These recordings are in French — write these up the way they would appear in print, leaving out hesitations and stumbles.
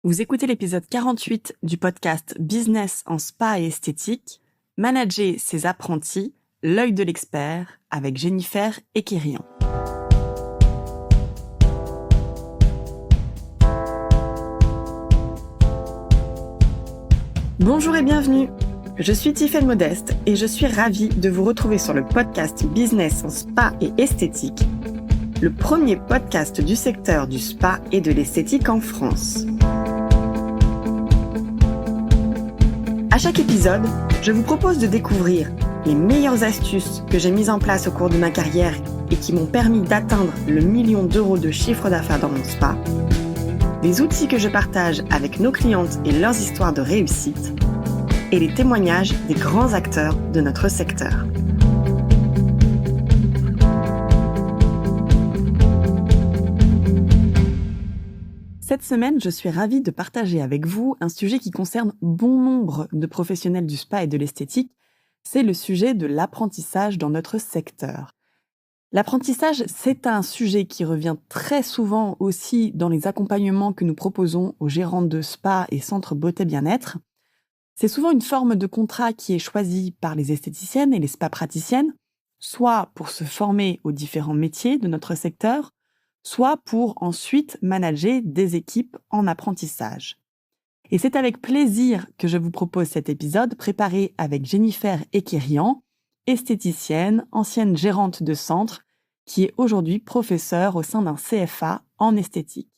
Vous écoutez l'épisode 48 du podcast Business en spa et esthétique, Manager ses apprentis, l'œil de l'expert avec Jennifer Ekerian. Bonjour et bienvenue. Je suis Tiffaine Modeste et je suis ravie de vous retrouver sur le podcast Business en spa et esthétique, le premier podcast du secteur du spa et de l'esthétique en France. À chaque épisode, je vous propose de découvrir les meilleures astuces que j'ai mises en place au cours de ma carrière et qui m'ont permis d'atteindre le 1 million d'euros de chiffre d'affaires dans mon spa, les outils que je partage avec nos clientes et leurs histoires de réussite, et les témoignages des grands acteurs de notre secteur. Cette semaine, je suis ravie de partager avec vous un sujet qui concerne bon nombre de professionnels du spa et de l'esthétique. C'est le sujet de l'apprentissage dans notre secteur. L'apprentissage, c'est un sujet qui revient très souvent aussi dans les accompagnements que nous proposons aux gérantes de spa et centres beauté bien-être. C'est souvent une forme de contrat qui est choisie par les esthéticiennes et les spa praticiennes, soit pour se former aux différents métiers de notre secteur, soit pour ensuite manager des équipes en apprentissage. Et c'est avec plaisir que je vous propose cet épisode préparé avec Jennifer Ekerian, esthéticienne, ancienne gérante de centre, qui est aujourd'hui professeure au sein d'un CFA en esthétique.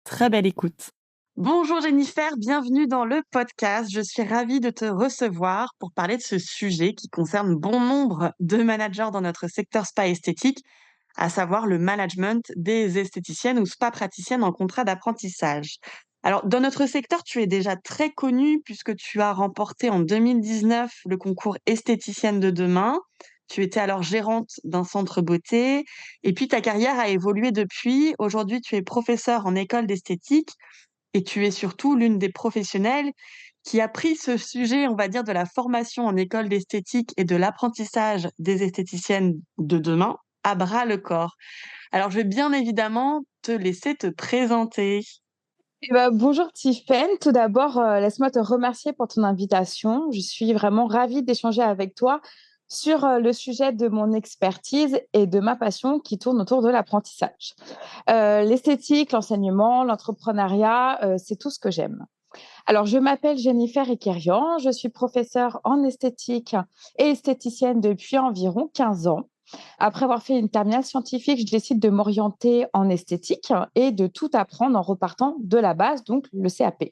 Très belle écoute. Bonjour Jennifer, bienvenue dans le podcast. Je suis ravie de te recevoir pour parler de ce sujet qui concerne bon nombre de managers dans notre secteur spa esthétique, à savoir le management des esthéticiennes ou spa praticiennes en contrat d'apprentissage. Alors, dans notre secteur, tu es déjà très connue puisque tu as remporté en 2019 le concours esthéticienne de demain. Tu étais alors gérante d'un centre beauté et puis ta carrière a évolué depuis. Aujourd'hui, tu es professeure en école d'esthétique et tu es surtout l'une des professionnelles qui a pris ce sujet, on va dire, de la formation en école d'esthétique et de l'apprentissage des esthéticiennes de demain à bras le corps. Alors, je vais bien évidemment te laisser te présenter. Bonjour Tiffaine. Tout d'abord, laisse-moi te remercier pour ton invitation. Je suis vraiment ravie d'échanger avec toi sur le sujet de mon expertise et de ma passion qui tourne autour de l'apprentissage. L'esthétique, l'enseignement, l'entrepreneuriat, c'est tout ce que j'aime. Alors, je m'appelle Jennifer Ekerian, je suis professeure en esthétique et esthéticienne depuis environ 15 ans. Après avoir fait une terminale scientifique, je décide de m'orienter en esthétique et de tout apprendre en repartant de la base, donc le CAP.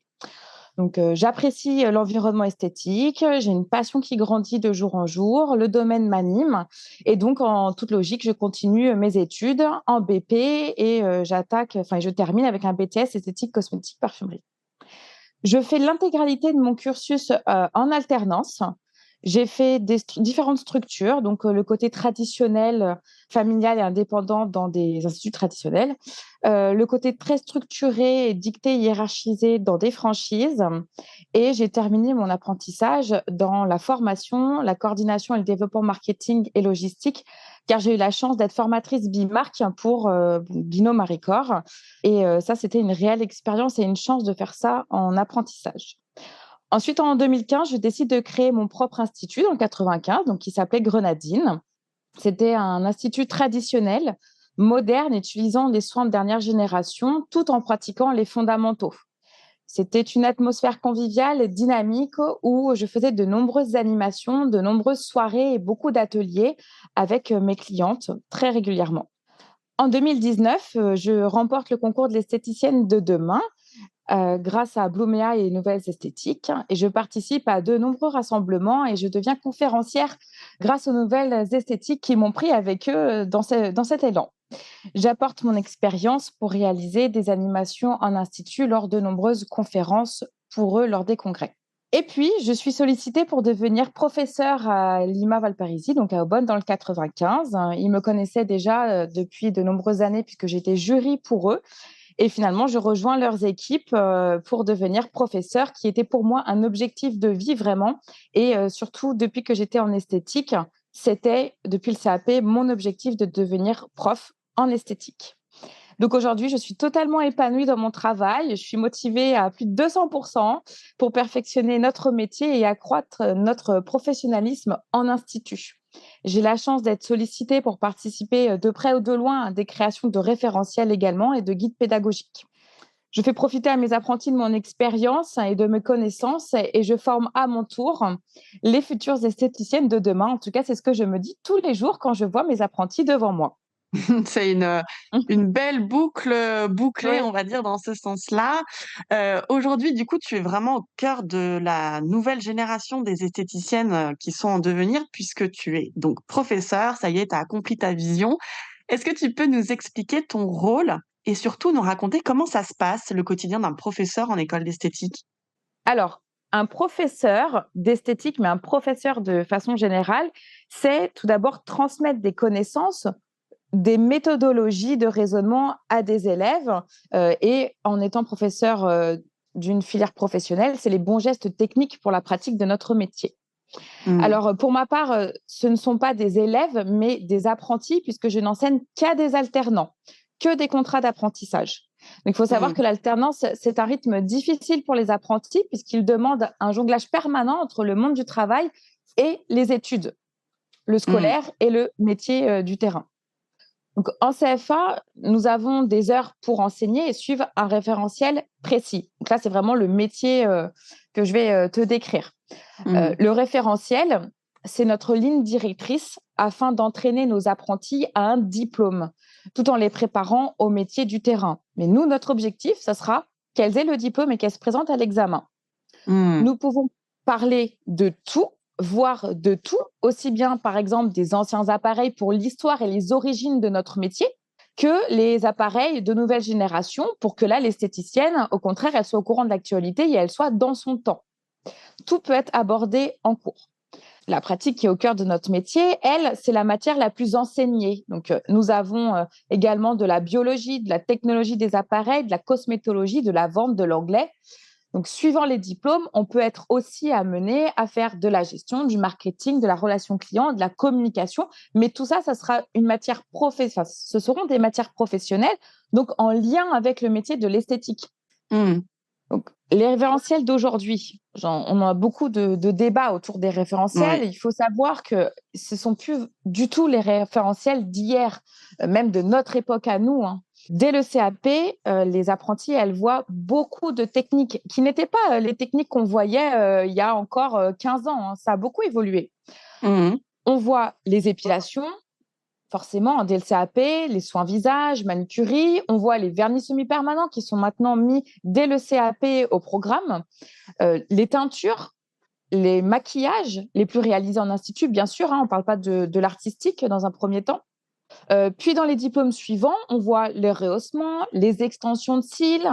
Donc, j'apprécie l'environnement esthétique, j'ai une passion qui grandit de jour en jour, le domaine m'anime et donc, en toute logique, je continue mes études en BP et je termine avec un BTS esthétique, cosmétique, parfumerie. Je fais l'intégralité de mon cursus en alternance. J'ai fait différentes structures, donc le côté traditionnel, familial et indépendant dans des instituts traditionnels, le côté très structuré et dicté, hiérarchisé dans des franchises et j'ai terminé mon apprentissage dans la formation, la coordination et le développement marketing et logistique, car j'ai eu la chance d'être formatrice bimarque pour Binôme Maricor et ça, c'était une réelle expérience et une chance de faire ça en apprentissage. Ensuite, en 2015, je décide de créer mon propre institut dans le 95, donc qui s'appelait Grenadine. C'était un institut traditionnel, moderne, utilisant les soins de dernière génération, tout en pratiquant les fondamentaux. C'était une atmosphère conviviale et dynamique où je faisais de nombreuses animations, de nombreuses soirées et beaucoup d'ateliers avec mes clientes très régulièrement. En 2019, je remporte le concours de l'esthéticienne de demain grâce à Blumea et Nouvelles Esthétiques et je participe à de nombreux rassemblements et je deviens conférencière grâce aux Nouvelles Esthétiques qui m'ont pris avec eux dans cet élan. J'apporte mon expérience pour réaliser des animations en institut lors de nombreuses conférences pour eux lors des congrès. Et puis, je suis sollicitée pour devenir professeure à Lima Valparaíso, donc à Aubonne dans le 95. Ils me connaissaient déjà depuis de nombreuses années puisque j'étais jury pour eux. Et finalement, je rejoins leurs équipes pour devenir professeure, qui était pour moi un objectif de vie vraiment. Et surtout, depuis que j'étais en esthétique, c'était, depuis le CAP, mon objectif de devenir prof en esthétique. Donc aujourd'hui, je suis totalement épanouie dans mon travail. Je suis motivée à plus de 200% pour perfectionner notre métier et accroître notre professionnalisme en institut. J'ai la chance d'être sollicitée pour participer de près ou de loin à des créations de référentiels également et de guides pédagogiques. Je fais profiter à mes apprentis de mon expérience et de mes connaissances et je forme à mon tour les futures esthéticiennes de demain. En tout cas, c'est ce que je me dis tous les jours quand je vois mes apprentis devant moi. C'est une belle boucle, bouclée, Oui. on va dire, dans ce sens-là. Aujourd'hui, du coup, tu es vraiment au cœur de la nouvelle génération des esthéticiennes, qui sont en devenir puisque tu es donc professeur, ça y est, tu as accompli ta vision. Est-ce que tu peux nous expliquer ton rôle et surtout nous raconter comment ça se passe, le quotidien d'un professeur en école d'esthétique? Alors, un professeur d'esthétique, mais un professeur de façon générale, c'est tout d'abord transmettre des connaissances, des méthodologies de raisonnement à des élèves. Et en étant professeur d'une filière professionnelle, c'est les bons gestes techniques pour la pratique de notre métier. Mmh. Alors, pour ma part, ce ne sont pas des élèves, mais des apprentis, puisque je n'enseigne qu'à des alternants, que des contrats d'apprentissage. Donc, il faut savoir Mmh. que l'alternance, c'est un rythme difficile pour les apprentis, puisqu'il demande un jonglage permanent entre le monde du travail et les études, le Mmh. scolaire et le métier du terrain. Donc, en CFA, nous avons des heures pour enseigner et suivre un référentiel précis. Donc là, c'est vraiment le métier que je vais te décrire. Mmh. Le référentiel, c'est notre ligne directrice afin d'entraîner nos apprentis à un diplôme, tout en les préparant au métier du terrain. Mais nous, notre objectif, ça sera qu'elles aient le diplôme et qu'elles se présentent à l'examen. Mmh. Nous pouvons parler de tout, voire de tout, aussi bien par exemple des anciens appareils pour l'histoire et les origines de notre métier, que les appareils de nouvelle génération pour que là, l'esthéticienne, au contraire, elle soit au courant de l'actualité et elle soit dans son temps. Tout peut être abordé en cours. La pratique qui est au cœur de notre métier, elle, c'est la matière la plus enseignée. Donc, nous avons également de la biologie, de la technologie des appareils, de la cosmétologie, de la vente, de l'anglais. Donc, suivant les diplômes, on peut être aussi amené à faire de la gestion, du marketing, de la relation client, de la communication. Mais tout ça, ça sera une matière professionnelle. Enfin, ce seront des matières professionnelles, donc en lien avec le métier de l'esthétique. Mmh. Donc, les référentiels d'aujourd'hui, on a beaucoup de débats autour des Oui. référentiels. Il faut savoir que ce ne sont plus du tout les référentiels d'hier, même de notre époque à nous, hein. Dès le CAP, les apprentis, elles voient beaucoup de techniques qui n'étaient pas les techniques qu'on voyait il y a encore 15 ans, hein. Ça a beaucoup évolué. Mmh. On voit les épilations, forcément, dès le CAP, les soins visage, manicurie, on voit les vernis semi-permanents qui sont maintenant mis dès le CAP au programme, les teintures, les maquillages, les plus réalisés en institut, bien sûr, hein, on ne parle pas de l'artistique dans un premier temps. Puis dans les diplômes suivants, on voit les rehaussements, les extensions de cils,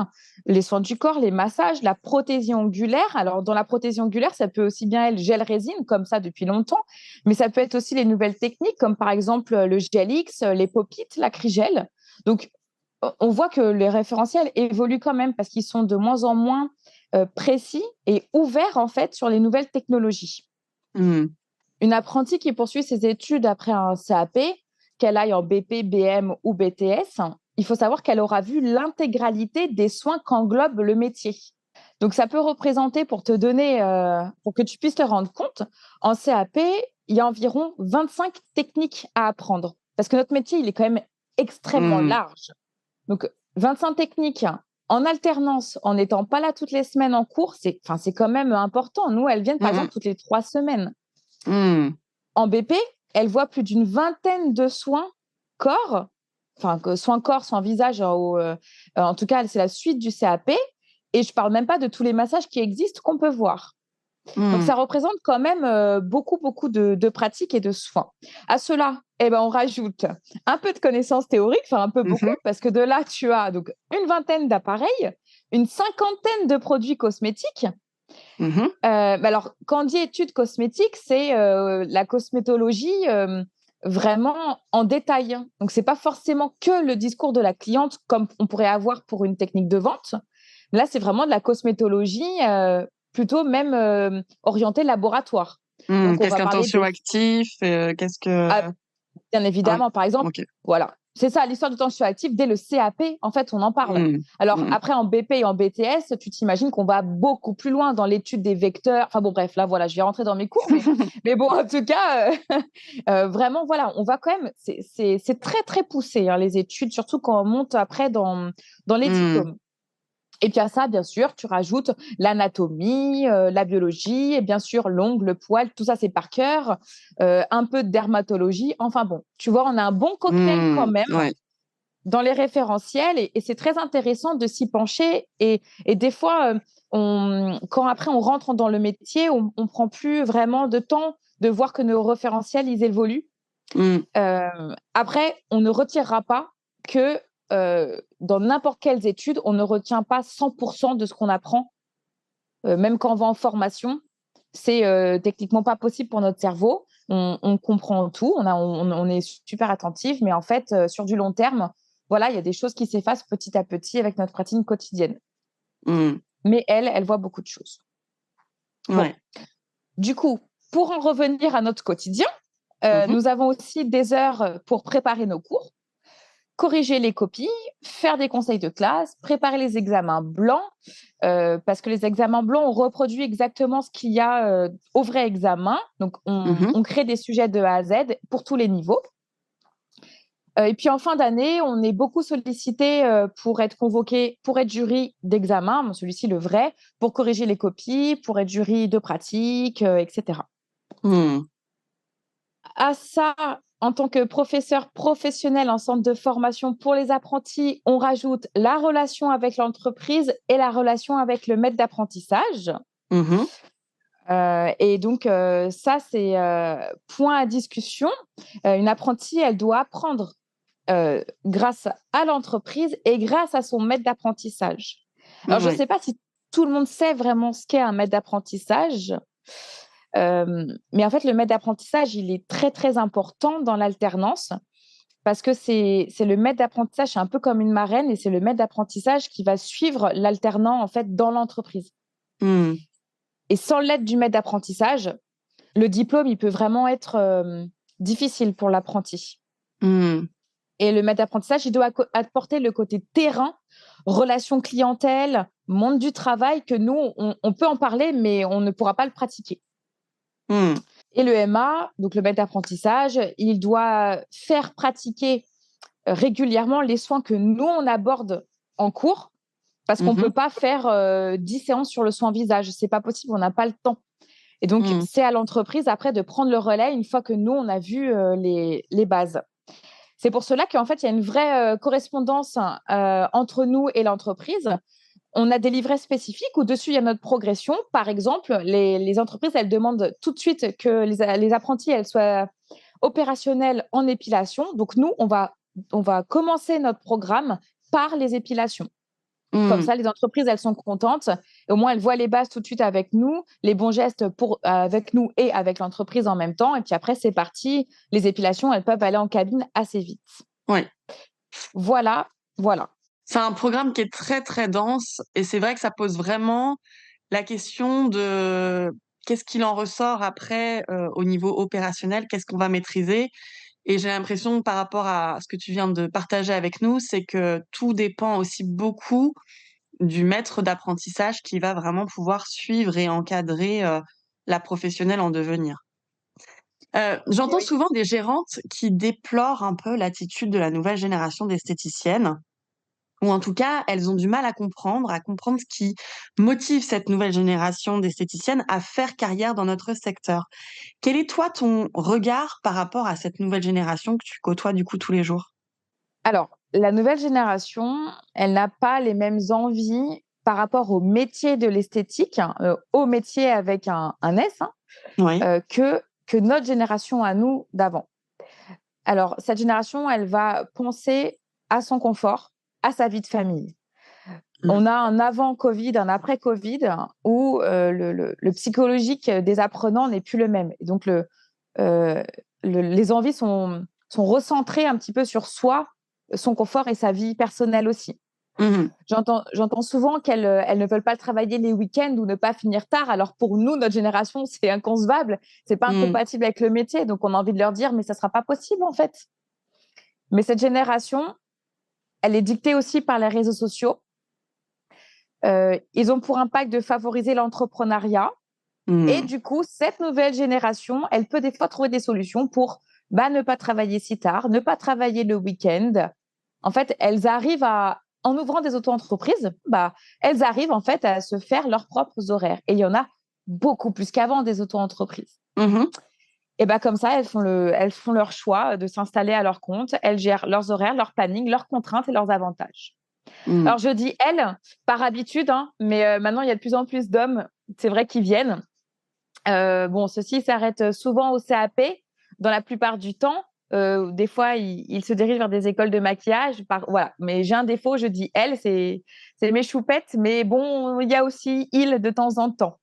les soins du corps, les massages, la prothésie ongulaire. Alors dans la prothésie ongulaire, ça peut aussi bien être gel résine, comme ça depuis longtemps, mais ça peut être aussi les nouvelles techniques, comme par exemple le gel X, les pop-it, l'acrygel. Donc on voit que les référentiels évoluent quand même parce qu'ils sont de moins en moins précis et ouverts en fait sur les nouvelles technologies. Mmh. Une apprentie qui poursuit ses études après un CAP, qu'elle aille en BP, BM ou BTS, il faut savoir qu'elle aura vu l'intégralité des soins qu'englobe le métier. Donc, ça peut représenter, pour te donner, pour que tu puisses te rendre compte, en CAP, il y a environ 25 techniques à apprendre. Parce que notre métier, il est quand même extrêmement Mmh. large. Donc, 25 techniques en alternance, en n'étant pas là toutes les semaines en cours, c'est quand même important. Nous, elles viennent, par Mmh. exemple, toutes les 3 semaines. Mmh. En BP, elle voit plus d'une vingtaine de soins corps, enfin, soins corps, soins visage, en tout cas, c'est la suite du CAP. Et je ne parle même pas de tous les massages qui existent qu'on peut voir. Donc, Mmh. ça représente quand même beaucoup, beaucoup de pratiques et de soins. À cela, eh ben, on rajoute un peu de connaissances théoriques, enfin un peu Mmh beaucoup, mh. parce que de là, tu as donc une vingtaine d'appareils, une cinquantaine de produits cosmétiques. Mmh. Alors, quand on dit études cosmétiques, c'est la cosmétologie vraiment en détail, hein. Donc, ce n'est pas forcément que le discours de la cliente comme on pourrait avoir pour une technique de vente. Là, c'est vraiment de la cosmétologie plutôt même orientée laboratoire. Mmh. Donc, on Qu'est-ce va qu'un parler des tensioactif? Qu'est-ce que ah, bien ah oui, évidemment, par exemple, OK. voilà, c'est ça, l'histoire du tension active, dès le CAP, en fait, on en parle. Alors, après, en BP et en BTS, tu t'imagines qu'on va beaucoup plus loin dans l'étude des vecteurs. Enfin bon, bref, là, voilà, je vais rentrer dans mes cours. Mais bon, en tout cas, vraiment, voilà, on va quand même... C'est très, très poussé, hein, les études, surtout quand on monte après dans les diplômes. Et puis à ça, bien sûr, tu rajoutes l'anatomie, la biologie, et bien sûr l'ongle, le poil, tout ça c'est par cœur, un peu de dermatologie. Enfin bon, tu vois, on a un bon cocktail quand même dans les référentiels et c'est très intéressant de s'y pencher. Et des fois, quand après on rentre dans le métier, on prend plus vraiment de temps de voir que nos référentiels, ils évoluent. Après, on ne retirera pas que dans n'importe quelles études, on ne retient pas 100% de ce qu'on apprend, même quand on va en formation. C'est techniquement pas possible pour notre cerveau. On comprend tout, on est super attentif, mais en fait, sur du long terme, voilà, il y a des choses qui s'effacent petit à petit avec notre pratique quotidienne. Mais elle voit beaucoup de choses. Bon. Du coup, pour en revenir à notre quotidien, nous avons aussi des heures pour préparer nos cours, corriger les copies, faire des conseils de classe, préparer les examens blancs, parce que les examens blancs, on reproduit exactement ce qu'il y a au vrai examen. Donc, on crée des sujets de A à Z pour tous les niveaux. Et puis, en fin d'année, on est beaucoup sollicité pour être convoqué, pour être jury d'examen, celui-ci le vrai, pour corriger les copies, pour être jury de pratique, etc. À ça, en tant que professeur professionnel en centre de formation pour les apprentis, on rajoute la relation avec l'entreprise et la relation avec le maître d'apprentissage. Et donc, ça, c'est point à discussion. Une apprentie, elle doit apprendre grâce à l'entreprise et grâce à son maître d'apprentissage. Alors, je ne sais pas si tout le monde sait vraiment ce qu'est un maître d'apprentissage. Mais en fait, le maître d'apprentissage, il est très, très important dans l'alternance parce que c'est le maître d'apprentissage, c'est un peu comme une marraine et c'est le maître d'apprentissage qui va suivre l'alternant en fait dans l'entreprise. Et sans l'aide du maître d'apprentissage, le diplôme, il peut vraiment être difficile pour l'apprenti. Et le maître d'apprentissage, il doit apporter le côté terrain, relation clientèle, monde du travail, que nous, on peut en parler, mais on ne pourra pas le pratiquer. Et le MA, donc le maître d'apprentissage, il doit faire pratiquer régulièrement les soins que nous, on aborde en cours, parce qu'on ne peut pas faire 10 séances sur le soin visage. Ce n'est pas possible, on n'a pas le temps. Et donc, c'est à l'entreprise après de prendre le relais une fois que nous, on a vu les bases. C'est pour cela qu'en fait, il y a une vraie correspondance entre nous et l'entreprise. On a des livrets spécifiques où dessus, il y a notre progression. Par exemple, les entreprises, elles demandent tout de suite que les apprentis, elles soient opérationnelles en épilation. Donc, nous, on va commencer notre programme par les épilations. Comme ça, les entreprises, elles sont contentes. Et au moins, elles voient les bases tout de suite avec nous, les bons gestes avec nous et avec l'entreprise en même temps. Et puis après, c'est parti. Les épilations, elles peuvent aller en cabine assez vite. Voilà. C'est un programme qui est très, très dense et c'est vrai que ça pose vraiment la question de qu'est-ce qu'il en ressort après au niveau opérationnel, qu'est-ce qu'on va maîtriser. Et j'ai l'impression, par rapport à ce que tu viens de partager avec nous, c'est que tout dépend aussi beaucoup du maître d'apprentissage qui va vraiment pouvoir suivre et encadrer la professionnelle en devenir. J'entends souvent des gérantes qui déplorent un peu l'attitude de la nouvelle génération d'esthéticiennes, ou en tout cas, elles ont du mal à comprendre ce qui motive cette nouvelle génération d'esthéticiennes à faire carrière dans notre secteur. Quel est, toi, ton regard par rapport à cette nouvelle génération que tu côtoies du coup tous les jours? Alors, la nouvelle génération, elle n'a pas les mêmes envies par rapport au métier de l'esthétique, au métier avec un S, que notre génération à nous d'avant. Alors, cette génération, elle va penser à son confort, à sa vie de famille. On a un avant-Covid, un après-Covid, où le psychologique des apprenants n'est plus le même. Et donc, les envies sont recentrées un petit peu sur soi, son confort et sa vie personnelle aussi. J'entends souvent qu'elles ne veulent pas travailler les week-ends ou ne pas finir tard. Alors pour nous, notre génération, c'est inconcevable. C'est pas incompatible avec le métier. Donc on a envie de leur dire, mais ça sera pas possible en fait. Mais cette génération, elle est dictée aussi par les réseaux sociaux. Ils ont pour impact de favoriser l'entrepreneuriat. Et du coup, cette nouvelle génération, elle peut des fois trouver des solutions pour ne pas travailler si tard, ne pas travailler le week-end. En fait, en ouvrant des auto-entreprises, elles arrivent en fait à se faire leurs propres horaires. Et il y en a beaucoup plus qu'avant des auto-entreprises. Et comme ça, elles font leur choix de s'installer à leur compte. Elles gèrent leurs horaires, leur planning, leurs contraintes et leurs avantages. Alors, je dis elles par habitude, hein, mais maintenant, il y a de plus en plus d'hommes, c'est vrai, qui viennent. Ceux-ci s'arrêtent souvent au CAP dans la plupart du temps. Des fois, ils se dirigent vers des écoles de maquillage. Voilà. Mais j'ai un défaut, je dis elles, c'est mes choupettes. Mais bon, il y a aussi ils de temps en temps.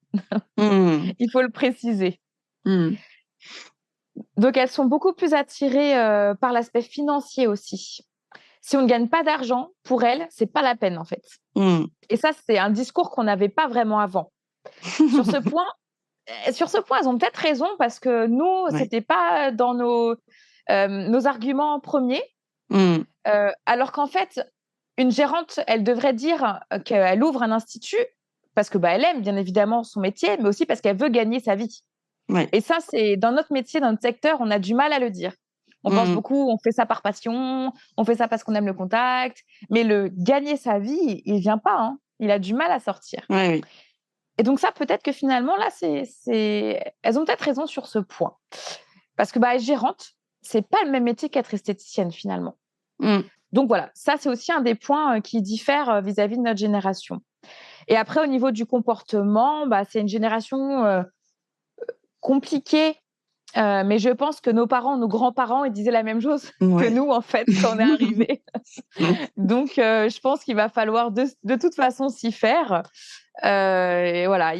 Il faut le préciser. Donc, elles sont beaucoup plus attirées par l'aspect financier aussi. Si on ne gagne pas d'argent, pour elles, c'est pas la peine en fait. Et ça, c'est un discours qu'on n'avait pas vraiment avant. Sur ce point, elles ont peut-être raison parce que nous, c'était pas dans nos arguments premiers. Alors qu'en fait, une gérante, elle devrait dire qu'elle ouvre un institut parce que elle aime bien évidemment son métier, mais aussi parce qu'elle veut gagner sa vie. Et ça, c'est dans notre métier, dans notre secteur, on a du mal à le dire. On pense beaucoup, on fait ça par passion, on fait ça parce qu'on aime le contact, mais le gagner sa vie, il vient pas, hein. Il a du mal à sortir. Et donc ça, peut-être que finalement, là, elles ont peut-être raison sur ce point. Parce que être gérante, c'est pas le même métier qu'être esthéticienne finalement. Donc voilà, ça, c'est aussi un des points qui diffèrent vis-à-vis de notre génération. Et après, au niveau du comportement, c'est une génération compliquée. Mais je pense que nos parents, nos grands-parents, ils disaient la même chose que nous, en fait, quand on est arrivés. Donc, je pense qu'il va falloir de toute façon s'y faire. Et voilà,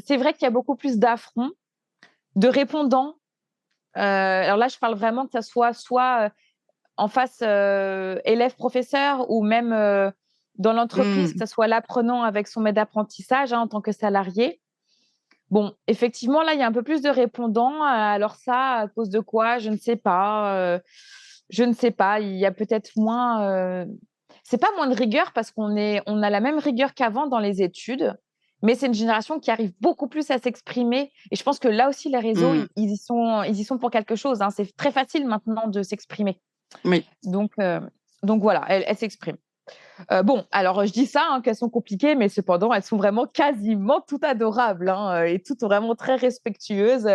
c'est vrai qu'il y a beaucoup plus d'affronts, de répondants. Alors là, je parle vraiment que ça soit en face élève-professeur ou même dans l'entreprise, que ce soit l'apprenant avec son maître d'apprentissage en tant que salarié. Bon, effectivement, là, il y a un peu plus de répondants. Alors ça, à cause de quoi? Je ne sais pas. Je ne sais pas. Il y a peut-être moins... C'est pas moins de rigueur parce on a la même rigueur qu'avant dans les études, mais c'est une génération qui arrive beaucoup plus à s'exprimer. Et je pense que là aussi, les réseaux, ils y sont pour quelque chose, hein. C'est très facile maintenant de s'exprimer. Donc voilà, elles s'expriment. Alors je dis ça, qu'elles sont compliquées, mais cependant, elles sont vraiment quasiment toutes adorables et toutes vraiment très respectueuses.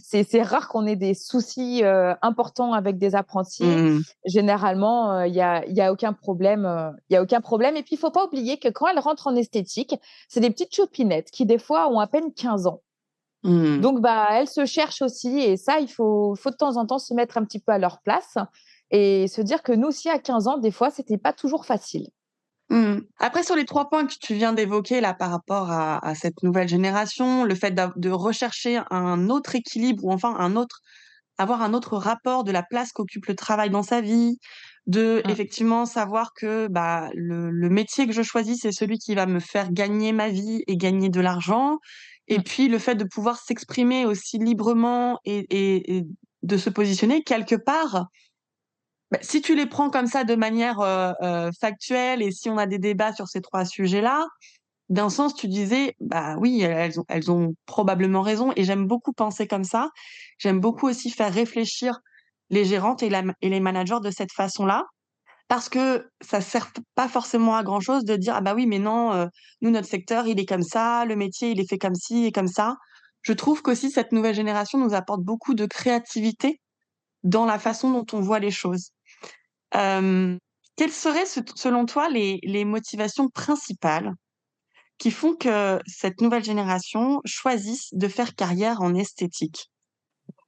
C'est rare qu'on ait des soucis importants avec des apprentis. Généralement, il y a aucun problème. Il y a aucun problème. Et puis, il faut pas oublier que quand elles rentrent en esthétique, c'est des petites chopinettes qui, des fois, ont à peine 15 ans. Donc, elles se cherchent aussi. Et ça, il faut de temps en temps se mettre un petit peu à leur place et se dire que nous aussi, à 15 ans, des fois, c'était pas toujours facile. Après, sur les 3 points que tu viens d'évoquer là par rapport à cette nouvelle génération, le fait de rechercher un autre équilibre ou enfin avoir un autre rapport de la place qu'occupe le travail dans sa vie, effectivement savoir que le métier que je choisis, c'est celui qui va me faire gagner ma vie et gagner de l'argent. Et puis le fait de pouvoir s'exprimer aussi librement et de se positionner quelque part. Si tu les prends comme ça de manière factuelle et si on a des débats sur ces 3 sujets-là, d'un sens, tu disais, oui, elles ont probablement raison et j'aime beaucoup penser comme ça. J'aime beaucoup aussi faire réfléchir les gérantes et les managers de cette façon-là parce que ça sert pas forcément à grand-chose de dire: «Ah oui, mais non, nous, notre secteur, il est comme ça, le métier, il est fait comme ci et comme ça». Je trouve qu'aussi cette nouvelle génération nous apporte beaucoup de créativité dans la façon dont on voit les choses. Quelles seraient selon toi les motivations principales qui font que cette nouvelle génération choisisse de faire carrière en esthétique?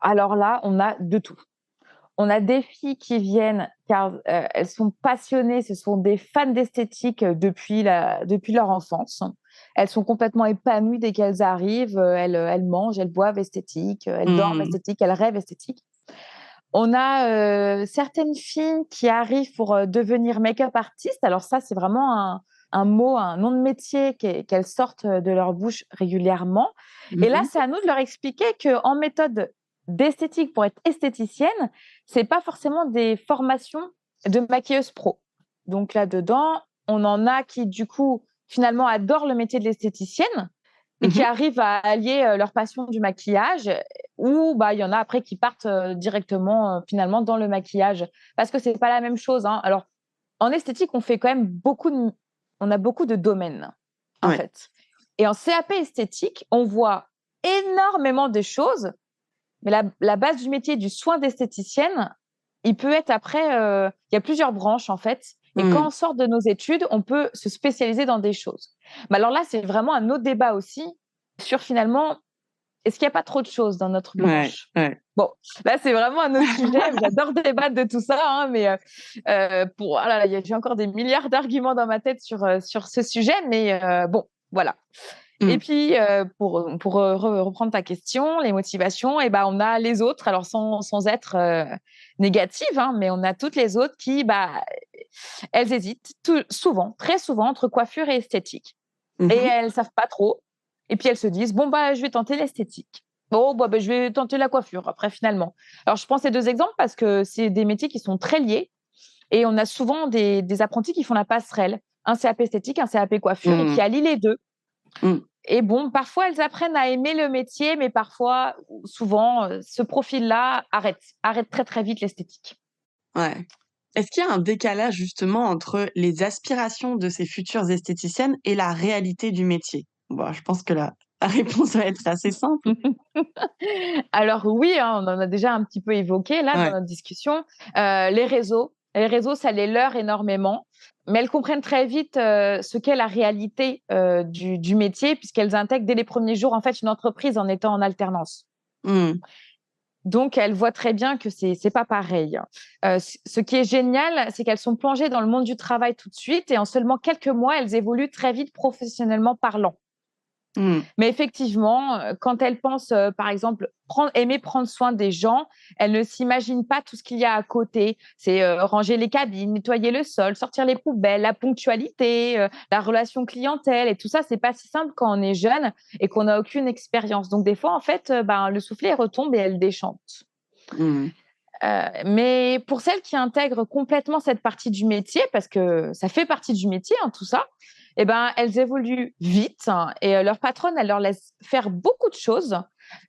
Alors là, on a de tout. On a des filles qui viennent car elles sont passionnées, ce sont des fans d'esthétique depuis leur enfance. Elles sont complètement épanouies dès qu'elles arrivent, elles mangent, elles boivent esthétique, elles dorment esthétique, elles rêvent esthétique. On a certaines filles qui arrivent pour devenir make-up artiste. Alors ça, c'est vraiment un mot, un nom de métier qu'elles sortent de leur bouche régulièrement. Et là, c'est à nous de leur expliquer qu'en méthode d'esthétique pour être esthéticienne, c'est pas forcément des formations de maquilleuse pro. Donc là-dedans, on en a qui, du coup, finalement adorent le métier de l'esthéticienne et qui arrivent à allier leur passion du maquillage, ou il y en a après qui partent directement finalement dans le maquillage parce que c'est pas la même chose. Alors, en esthétique, on fait quand même on a beaucoup de domaines en Ouais. fait. Et en CAP esthétique, on voit énormément de choses, mais la base du métier du soin d'esthéticienne, il peut être après, il y a plusieurs branches en fait. Et quand on sort de nos études, on peut se spécialiser dans des choses. Mais alors là, c'est vraiment un autre débat aussi sur finalement, est-ce qu'il n'y a pas trop de choses dans notre branche? Ouais. Bon, là, c'est vraiment un autre sujet. J'adore débattre de tout ça, mais j'ai encore des milliards d'arguments dans ma tête sur ce sujet, mais bon, voilà. Et puis, pour reprendre ta question, les motivations, on a les autres, alors sans être négative, mais on a toutes les autres qui, elles hésitent souvent, très souvent, entre coiffure et esthétique. Et elles savent pas trop. Et puis, elles se disent, bon, je vais tenter l'esthétique. Bon, je vais tenter la coiffure, après, finalement. Alors, je prends ces deux exemples parce que c'est des métiers qui sont très liés. Et on a souvent des apprentis qui font la passerelle, un CAP esthétique, un CAP coiffure, et qui allient les deux. Et bon, parfois, elles apprennent à aimer le métier, mais parfois, souvent, ce profil-là arrête très, très vite l'esthétique. Ouais. Est-ce qu'il y a un décalage justement entre les aspirations de ces futures esthéticiennes et la réalité du métier? Bon, je pense que la réponse va être assez simple. Alors oui, on en a déjà un petit peu évoqué là dans Ouais. notre discussion. Les réseaux, ça les leurre énormément, mais elles comprennent très vite ce qu'est la réalité du métier, puisqu'elles intègrent dès les premiers jours en fait une entreprise en étant en alternance. Donc, elles voient très bien que c'est pas pareil. Ce qui est génial, c'est qu'elles sont plongées dans le monde du travail tout de suite et en seulement quelques mois, elles évoluent très vite professionnellement parlant. Mais effectivement, quand elles pensent, par exemple, aimer prendre soin des gens, elles ne s'imaginent pas tout ce qu'il y a à côté. C'est ranger les cabines, nettoyer le sol, sortir les poubelles, la ponctualité, la relation clientèle et tout ça, c'est pas si simple quand on est jeune et qu'on n'a aucune expérience. Donc des fois, en fait, le soufflet retombe et elles déchantent. Mais pour celles qui intègrent complètement cette partie du métier, parce que ça fait partie du métier, tout ça, elles évoluent vite et leur patronne, elle leur laisse faire beaucoup de choses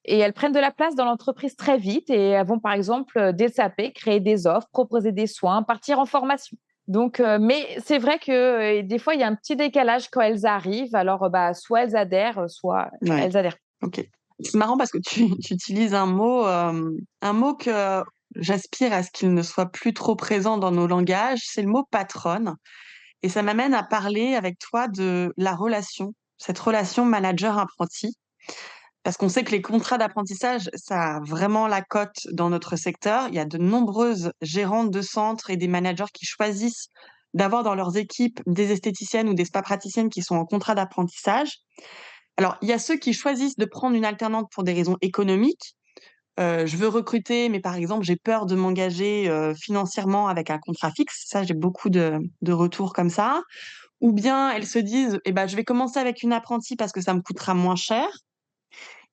et elles prennent de la place dans l'entreprise très vite et elles vont, par exemple, dès le SAP, créer des offres, proposer des soins, partir en formation. Donc, mais c'est vrai que des fois, il y a un petit décalage quand elles arrivent. Alors, soit elles adhèrent, soit Ouais. elles adhèrent. OK. C'est marrant parce que tu utilises un mot que j'aspire à ce qu'il ne soit plus trop présent dans nos langages, c'est le mot patronne. Et ça m'amène à parler avec toi de la relation, cette relation manager-apprenti. Parce qu'on sait que les contrats d'apprentissage, ça a vraiment la cote dans notre secteur. Il y a de nombreuses gérantes de centres et des managers qui choisissent d'avoir dans leurs équipes des esthéticiennes ou des spa praticiennes qui sont en contrat d'apprentissage. Alors, il y a ceux qui choisissent de prendre une alternante pour des raisons économiques. Je veux recruter, mais par exemple, j'ai peur de m'engager, financièrement avec un contrat fixe. Ça, j'ai beaucoup de retours comme ça. Ou bien elles se disent: «Eh ben, je vais commencer avec une apprentie parce que ça me coûtera moins cher».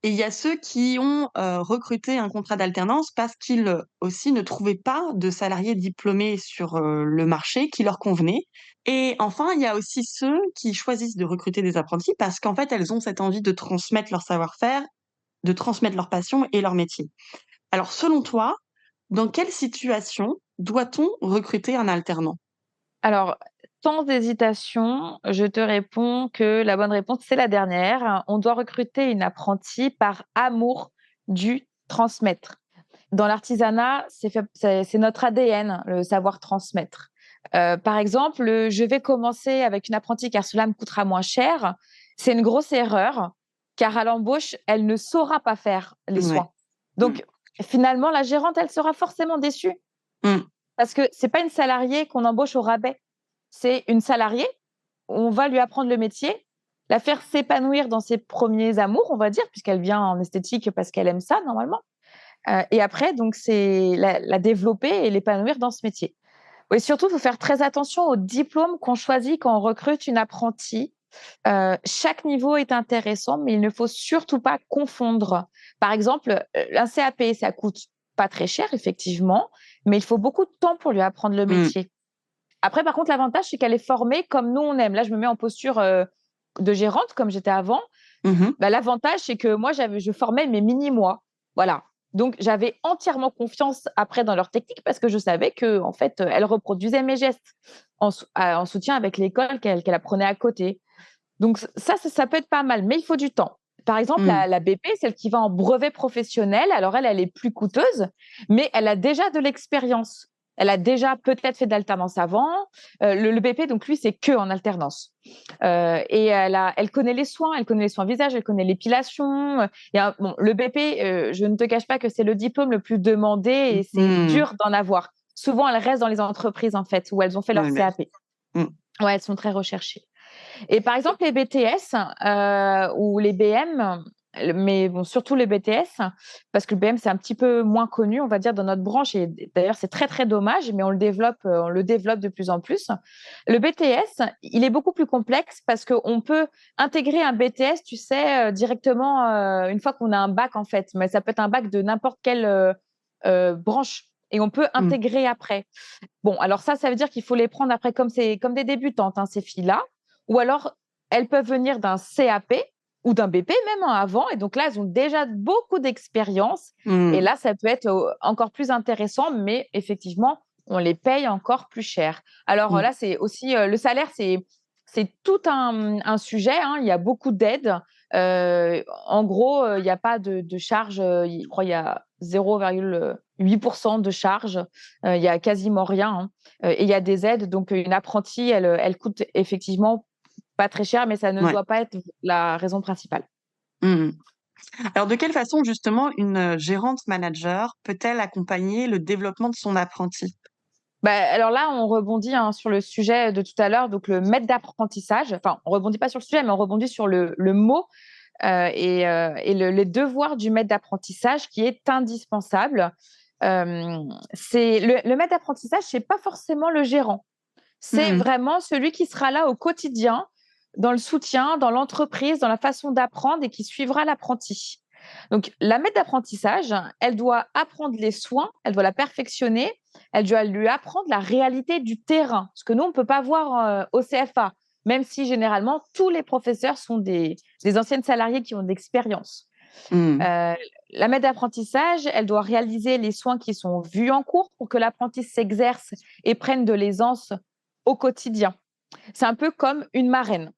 Et il y a ceux qui ont, recruté un contrat d'alternance parce qu'ils, aussi ne trouvaient pas de salariés diplômés sur, le marché qui leur convenait. Et enfin, il y a aussi ceux qui choisissent de recruter des apprentis parce qu'en fait, elles ont cette envie de transmettre leur savoir-faire, de transmettre leur passion et leur métier. Alors selon toi, dans quelle situation doit-on recruter un alternant? Alors, sans hésitation, je te réponds que la bonne réponse, c'est la dernière. On doit recruter une apprentie par amour du transmettre. Dans l'artisanat, c'est notre ADN, le savoir transmettre. Par exemple, je vais commencer avec une apprentie car cela me coûtera moins cher. C'est une grosse erreur car à l'embauche, elle ne saura pas faire les Ouais. soins. Donc, finalement, la gérante, elle sera forcément déçue Mmh. parce que c'est pas une salariée qu'on embauche au rabais. C'est une salariée, on va lui apprendre le métier, la faire s'épanouir dans ses premiers amours, on va dire, puisqu'elle vient en esthétique parce qu'elle aime ça normalement. Et après, donc, c'est la développer et l'épanouir dans ce métier. Oui, surtout, il faut faire très attention aux diplômes qu'on choisit quand on recrute une apprentie. Chaque niveau est intéressant, mais il ne faut surtout pas confondre. Par exemple, un CAP, ça coûte pas très cher, effectivement, mais il faut beaucoup de temps pour lui apprendre le Mmh. métier. Après, par contre, l'avantage, c'est qu'elle est formée comme nous, on aime. Là, je me mets en posture de gérante, comme j'étais avant. Mhm. Bah, l'avantage, c'est que moi, je formais mes mini-mois. Voilà. Donc, j'avais entièrement confiance après dans leur technique parce que je savais que, en fait, elles reproduisaient mes gestes en soutien avec l'école qu'elle apprenait à côté. Donc, ça peut être pas mal, mais il faut du temps. Par exemple, Mm. la BP, celle qui va en brevet professionnel, alors elle est plus coûteuse, mais elle a déjà de l'expérience. Elle a déjà peut-être fait de l'alternance avant. Le BP, donc lui, c'est que en alternance. Et elle connaît les soins, visage, elle connaît l'épilation. Bon, le BP, je ne te cache pas que c'est le diplôme le plus demandé et c'est Mm. dur d'en avoir. Souvent, elles restent dans les entreprises, en fait, où elles ont fait leur Ouais, mais- CAP. Mm. Ouais, elles sont très recherchées. Et par exemple, les BTS ou les BM, mais bon, surtout les BTS, parce que le BM, c'est un petit peu moins connu, on va dire, dans notre branche. Et d'ailleurs, c'est très, très dommage, mais on le développe de plus en plus. Le BTS, il est beaucoup plus complexe parce qu'on peut intégrer un BTS, tu sais, directement une fois qu'on a un bac, en fait. Mais ça peut être un bac de n'importe quelle branche. Et on peut Mm. intégrer après. Bon, alors ça veut dire qu'il faut les prendre après comme des débutantes, hein, ces filles-là. Ou alors, elles peuvent venir d'un CAP ou d'un BP même avant. Et donc là, elles ont déjà beaucoup d'expérience. Et Mm. là, ça peut être encore plus intéressant, mais effectivement, on les paye encore plus cher. Alors Mm. là, c'est aussi le salaire, c'est tout un sujet, hein. Il y a beaucoup d'aides. En gros, il n'y a pas de charge. Je crois qu'il y a 0,8% de charge. Il y a quasiment rien, hein. Et il y a des aides. Donc, une apprentie, elle coûte effectivement pas très cher, mais ça ne Ouais. doit pas être la raison principale. Mm. Alors, de quelle façon, justement, une gérante manager peut-elle accompagner le développement de son apprenti? Bah, alors là, on rebondit, hein, sur le sujet de tout à l'heure, donc le maître d'apprentissage. Enfin, on rebondit pas sur le sujet, mais on rebondit sur le mot et les devoirs du maître d'apprentissage qui est indispensable. C'est le maître d'apprentissage, c'est pas forcément le gérant. C'est Mm. vraiment celui qui sera là au quotidien, dans le soutien, dans l'entreprise, dans la façon d'apprendre et qui suivra l'apprenti. Donc, la maître d'apprentissage, elle doit apprendre les soins, elle doit la perfectionner, elle doit lui apprendre la réalité du terrain, ce que nous, on ne peut pas voir au CFA, même si généralement, tous les professeurs sont des anciennes salariées qui ont de l'expérience. Mm. Euh, la maître d'apprentissage, elle doit réaliser les soins qui sont vus en cours pour que l'apprenti s'exerce et prenne de l'aisance au quotidien. C'est un peu comme une marraine.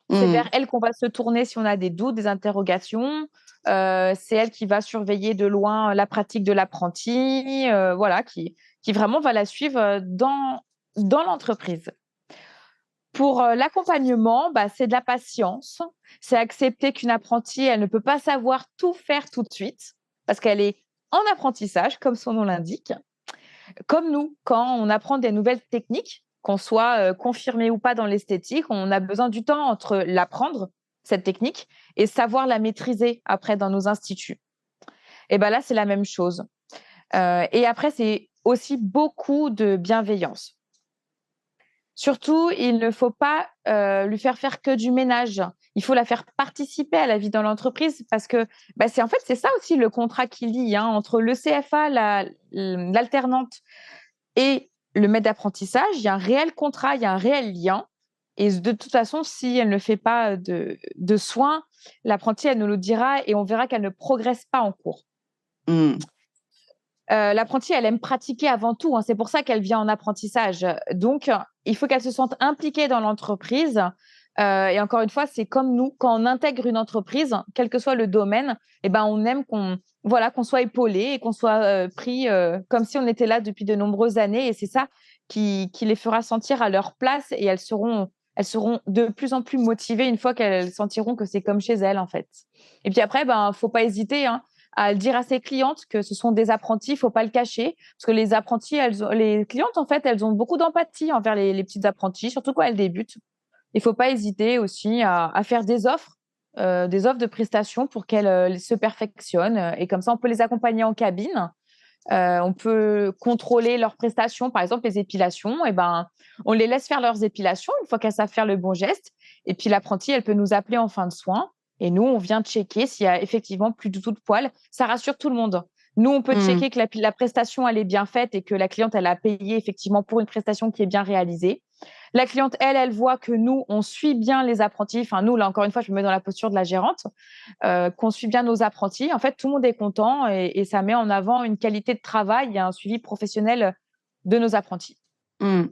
C'est vers Mm. elle qu'on va se tourner si on a des doutes, des interrogations. C'est elle qui va surveiller de loin la pratique de l'apprenti, voilà, qui vraiment va la suivre dans l'entreprise. Pour l'accompagnement, bah, c'est de la patience. C'est accepter qu'une apprentie, elle ne peut pas savoir tout faire tout de suite parce qu'elle est en apprentissage, comme son nom l'indique. Comme nous, quand on apprend des nouvelles techniques, qu'on soit confirmé ou pas dans l'esthétique, on a besoin du temps entre l'apprendre, cette technique, et savoir la maîtriser après dans nos instituts. Et ben là, c'est la même chose. Et après, c'est aussi beaucoup de bienveillance. Surtout, il ne faut pas lui faire que du ménage. Il faut la faire participer à la vie dans l'entreprise parce que bah, c'est ça aussi le contrat qui lie, hein, entre le CFA, l'alternante et le maître d'apprentissage. Il y a un réel contrat, il y a un réel lien. Et de toute façon, si elle ne fait pas de soins, l'apprentie, elle nous le dira et on verra qu'elle ne progresse pas en cours. Mm. L'apprentie, elle aime pratiquer avant tout, hein. C'est pour ça qu'elle vient en apprentissage. Donc, il faut qu'elle se sente impliquée dans l'entreprise. Et encore une fois, c'est comme nous, quand on intègre une entreprise, quel que soit le domaine, eh ben, on aime qu'on soit épaulé et qu'on soit pris comme si on était là depuis de nombreuses années. Et c'est ça qui les fera sentir à leur place et elles seront de plus en plus motivées une fois qu'elles sentiront que c'est comme chez elles, en fait. Et puis après, ben, faut pas hésiter, hein, à le dire à ses clientes que ce sont des apprentis, il faut pas le cacher, parce que les apprentis, les clientes, en fait, elles ont beaucoup d'empathie envers les petites apprentis, surtout quand elles débutent. Il faut pas hésiter aussi à faire des offres de prestations pour qu'elles se perfectionnent. Et comme ça, on peut les accompagner en cabine. On peut contrôler leurs prestations, par exemple les épilations. Et ben, on les laisse faire leurs épilations une fois qu'elles savent faire le bon geste. Et puis l'apprentie, elle peut nous appeler en fin de soins. Et nous, on vient checker s'il y a effectivement plus du tout de poils. Ça rassure tout le monde. Nous, on peut Mmh. checker que la prestation, elle est bien faite et que la cliente, elle a payé effectivement pour une prestation qui est bien réalisée. La cliente, elle voit que nous, on suit bien les apprentis. Enfin, nous, là, encore une fois, je me mets dans la posture de la gérante, qu'on suit bien nos apprentis. En fait, tout le monde est content et ça met en avant une qualité de travail et un suivi professionnel de nos apprentis. Mmh.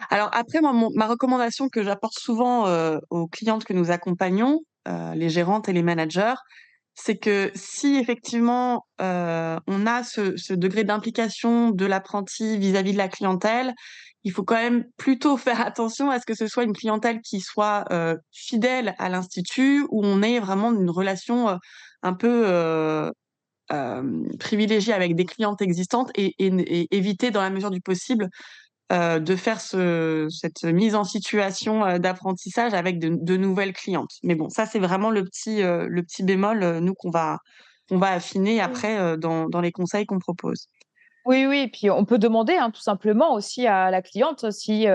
Alors après, moi, ma recommandation que j'apporte souvent, aux clientes que nous accompagnons, les gérantes et les managers, c'est que si effectivement, on a ce degré d'implication de l'apprenti vis-à-vis de la clientèle, il faut quand même plutôt faire attention à ce que ce soit une clientèle qui soit, fidèle à l'institut, où on ait vraiment une relation, un peu, privilégiée avec des clientes existantes et éviter dans la mesure du possible de faire cette mise en situation, d'apprentissage avec de nouvelles clientes. Mais bon, ça, c'est vraiment le petit bémol, nous, qu'on va affiner Oui. après, dans les conseils qu'on propose. Oui, oui, et puis on peut demander, hein, tout simplement aussi à la cliente si,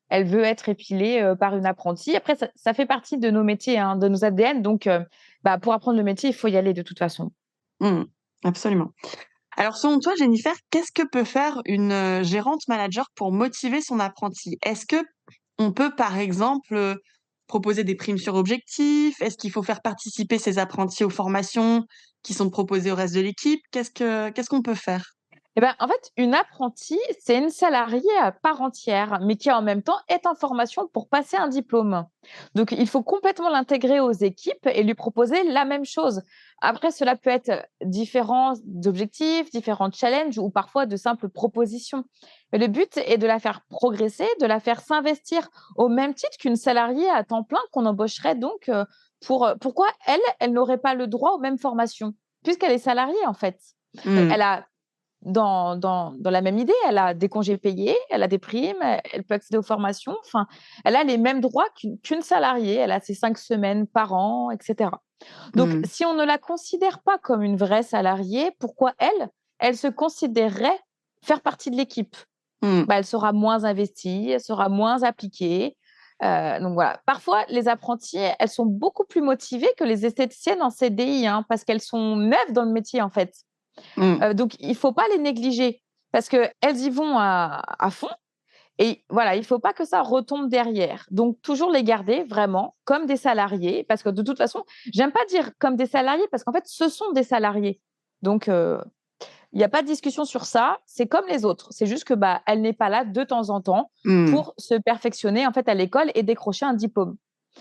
elle veut être épilée, par une apprentie. Après ça fait partie de nos métiers, hein, de nos ADN donc bah, pour apprendre le métier, il faut y aller de toute façon. Mmh, absolument. Alors selon toi, Jennifer, qu'est-ce que peut faire une, gérante manager pour motiver son apprenti? Est-ce qu'on peut, par exemple, proposer des primes sur objectif? Est-ce qu'il faut faire participer ses apprentis aux formations qui sont proposées au reste de l'équipe? Qu'est-ce qu'on peut faire? Eh ben, en fait, une apprentie, c'est une salariée à part entière, mais qui en même temps est en formation pour passer un diplôme. Donc, il faut complètement l'intégrer aux équipes et lui proposer la même chose. Après, cela peut être différents objectifs, différents challenges ou parfois de simples propositions. Mais le but est de la faire progresser, de la faire s'investir au même titre qu'une salariée à temps plein qu'on embaucherait donc pourquoi elle n'aurait pas le droit aux mêmes formations, puisqu'elle est salariée en fait. Mmh. Elle a dans la même idée, elle a des congés payés, elle a des primes, elle peut accéder aux formations, enfin, elle a les mêmes droits qu'une salariée. Elle a ses 5 semaines par an et cetera. Donc Mmh. si on ne la considère pas comme une vraie salariée, pourquoi elle se considérerait faire partie de l'équipe? Mmh. Bah, elle sera moins investie, elle sera moins appliquée, donc voilà. Parfois, les apprentis, elles sont beaucoup plus motivées que les esthéticiennes en CDI, hein, parce qu'elles sont neuves dans le métier, en fait. Mmh. Donc il faut pas les négliger parce qu'elles y vont à fond et voilà, il faut pas que ça retombe derrière. Donc toujours les garder vraiment comme des salariés parce que de toute façon, j'aime pas dire comme des salariés parce qu'en fait, ce sont des salariés. Donc il y a pas de discussion sur ça, c'est comme les autres. C'est juste que, bah, elle n'est pas là de temps en temps Mmh. pour se perfectionner, en fait, à l'école et décrocher un diplôme.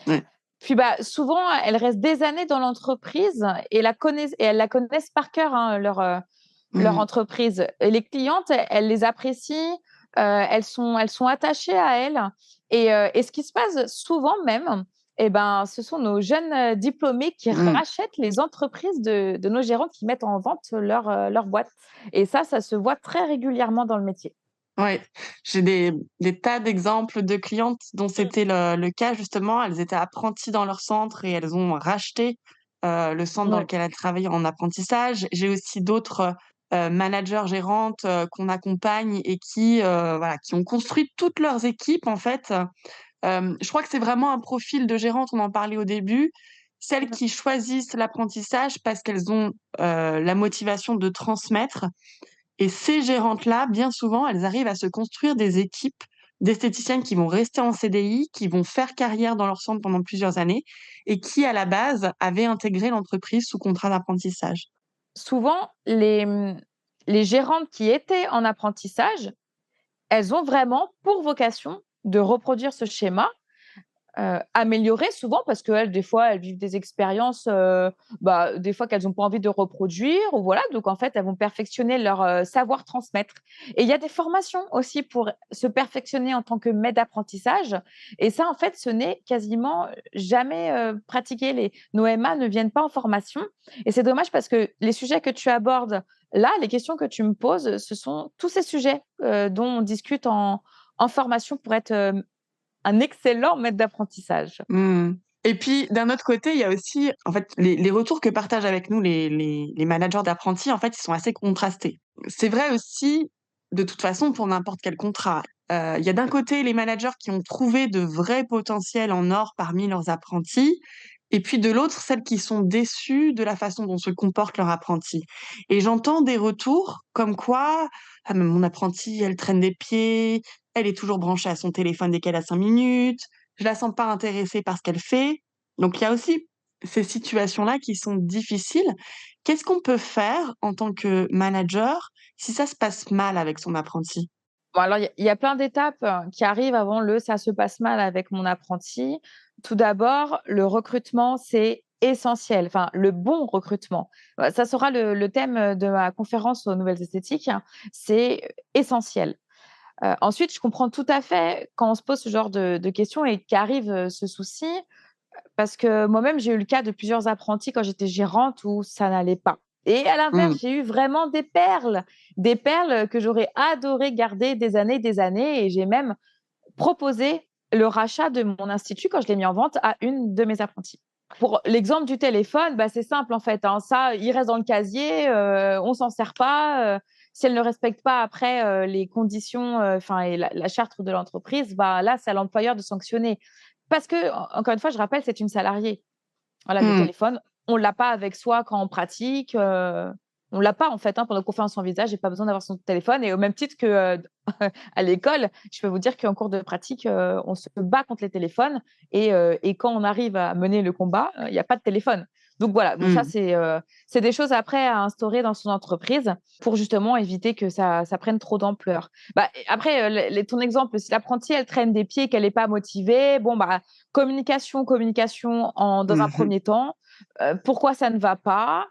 Ouais. Puis, bah, souvent, elles restent des années dans l'entreprise et elles la connaissent par cœur, hein, leur Mmh. entreprise. Et les clientes, elles les apprécient, elles sont attachées à elles et ce qui se passe souvent même, et ben, ce sont nos jeunes, diplômés qui Mmh. rachètent les entreprises de nos gérants qui mettent en vente leur boîte et ça se voit très régulièrement dans le métier. Ouais. J'ai des tas d'exemples de clientes dont Mmh. c'était le cas justement. Elles étaient apprenties dans leur centre et elles ont racheté, le centre dans Ouais. lequel elles travaillaient en apprentissage. J'ai aussi d'autres, managers, gérantes, qu'on accompagne et qui, voilà, qui ont construit toutes leurs équipes en fait. Je crois que c'est vraiment un profil de gérante, on en parlait au début, celles Mmh. qui choisissent l'apprentissage parce qu'elles ont, la motivation de transmettre. Et ces gérantes-là, bien souvent, elles arrivent à se construire des équipes d'esthéticiennes qui vont rester en CDI, qui vont faire carrière dans leur centre pendant plusieurs années et qui, à la base, avaient intégré l'entreprise sous contrat d'apprentissage. Souvent, les gérantes qui étaient en apprentissage, elles ont vraiment pour vocation de reproduire ce schéma. Améliorer souvent parce qu'elles, des fois, elles vivent des expériences, bah, des fois qu'elles n'ont pas envie de reproduire ou voilà, donc en fait, elles vont perfectionner leur, savoir transmettre et il y a des formations aussi pour se perfectionner en tant que maître d'apprentissage et ça, en fait, ce n'est quasiment jamais, pratiqué. Les nos MA ne viennent pas en formation et c'est dommage parce que les sujets que tu abordes là, les questions que tu me poses, ce sont tous ces sujets, dont on discute en formation pour être, un excellent maître d'apprentissage. Mmh. Et puis, d'un autre côté, il y a aussi, en fait, les retours que partagent avec nous les managers d'apprentis, en fait, ils sont assez contrastés. C'est vrai aussi, de toute façon, pour n'importe quel contrat. Il y a d'un côté les managers qui ont trouvé de vrais potentiels en or parmi leurs apprentis et puis de l'autre, celles qui sont déçues de la façon dont se comporte leur apprenti. Et j'entends des retours comme quoi: «Ah mais mon apprentie, elle traîne des pieds, elle est toujours branchée à son téléphone dès qu'elle a 5 minutes, je la sens pas intéressée par ce qu'elle fait». Donc il y a aussi ces situations-là qui sont difficiles. Qu'est-ce qu'on peut faire en tant que manager si ça se passe mal avec son apprenti? Bon alors il y a plein d'étapes, qui arrivent avant le «ça se passe mal avec mon apprenti». Tout d'abord, le recrutement, c'est essentiel, enfin le bon recrutement. Ça sera le thème, de ma conférence aux Nouvelles Esthétiques, hein. C'est essentiel. Ensuite, je comprends tout à fait quand on se pose ce genre de questions et qu'arrive, ce souci, parce que moi-même, j'ai eu le cas de plusieurs apprentis quand j'étais gérante où ça n'allait pas. Et à Mmh. l'inverse, j'ai eu vraiment des perles que j'aurais adoré garder des années et j'ai même proposé le rachat de mon institut quand je l'ai mis en vente à une de mes apprenties. Pour l'exemple du téléphone, bah, c'est simple en fait, hein, ça, il reste dans le casier, on s'en sert pas, si elle ne respecte pas après, les conditions, enfin et la charte de l'entreprise, bah, là, c'est à l'employeur de sanctionner. Parce que, encore une fois, je rappelle, c'est une salariée. Voilà, le Mmh. téléphone, on l'a pas avec soi quand on pratique, on l'a pas en fait, hein, pendant qu'on fait un son visage, j'ai pas besoin d'avoir son téléphone et au même titre que, à l'école, je peux vous dire qu'en cours de pratique, on se bat contre les téléphones et quand on arrive à mener le combat, il y a pas de téléphone. Donc voilà, bon ça Mmh. c'est des choses après à instaurer dans son entreprise pour justement éviter que ça prenne trop d'ampleur. Bah, et après, ton exemple, si l'apprentie elle traîne des pieds, qu'elle est pas motivée, bon bah, communication dans un Mmh mh. premier temps, pourquoi ça ne va pas?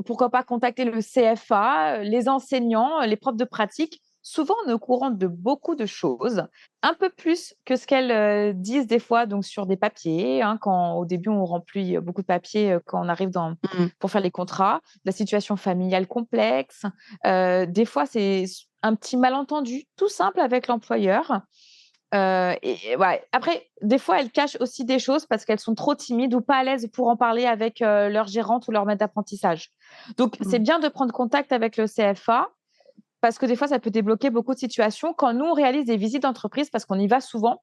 Pourquoi pas contacter le CFA, les enseignants, les profs de pratique, souvent on est au courant de beaucoup de choses, un peu plus que ce qu'elles, disent des fois donc sur des papiers, hein, quand au début on remplit, beaucoup de papiers, quand on arrive Mmh. pour faire les contrats, la situation familiale complexe, des fois c'est un petit malentendu tout simple avec l'employeur. Et ouais, après, des fois, elles cachent aussi des choses parce qu'elles sont trop timides ou pas à l'aise pour en parler avec, leur gérante ou leur maître d'apprentissage. Donc c'est Mmh. bien de prendre contact avec le CFA parce que des fois, ça peut débloquer beaucoup de situations. Quand nous, on réalise des visites d'entreprise, parce qu'on y va souvent,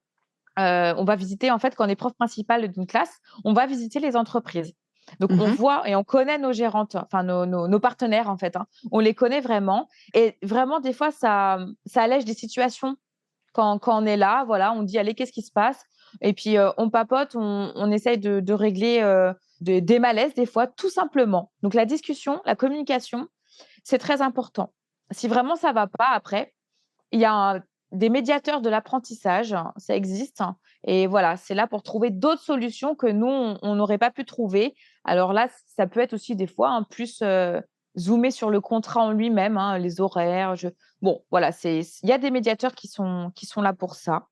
on va visiter en fait, quand on est prof principal d'une classe, on va visiter les entreprises. Donc Mmh on mh. voit et on connaît nos gérantes, enfin nos partenaires en fait, hein. On les connaît vraiment et vraiment des fois ça allège des situations quand on est là, voilà, on dit: «Allez, qu'est-ce qui se passe?» Et puis, on papote, on essaye de régler, des malaises des fois, tout simplement. Donc la discussion, la communication, c'est très important. Si vraiment ça va pas après, il y a des médiateurs de l'apprentissage, hein, ça existe, hein, et voilà, c'est là pour trouver d'autres solutions que nous, on n'aurait pas pu trouver. Alors là, ça peut être aussi des fois, hein, plus, zoomer sur le contrat en lui-même, hein, les horaires, bon, voilà, il y a des médiateurs qui sont là pour ça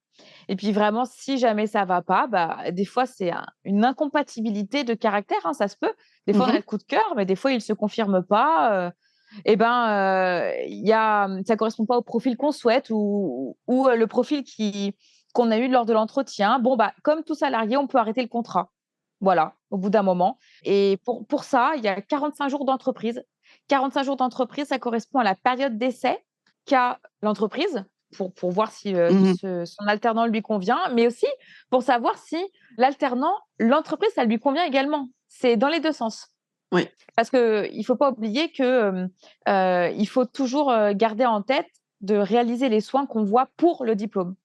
et puis vraiment, si jamais ça va pas, bah, des fois, c'est une incompatibilité de caractère, hein, ça se peut. Des fois, on a Mmh. le coup de cœur, mais des fois, il se confirme pas, et ben, ça correspond pas au profil qu'on souhaite ou le profil qu'on a eu lors de l'entretien. Bon, bah, comme tout salarié, on peut arrêter le contrat. Voilà, au bout d'un moment et pour ça, il y a 45 jours d'entreprise. 45 jours d'entreprise, ça correspond à la période d'essai qu'a l'entreprise pour voir si, Mmh. son alternant lui convient, mais aussi pour savoir si l'entreprise, ça lui convient également. C'est dans les 2 sens. Oui. Parce qu'il faut pas oublier que, il faut toujours, garder en tête de réaliser les soins qu'on voit pour le diplôme.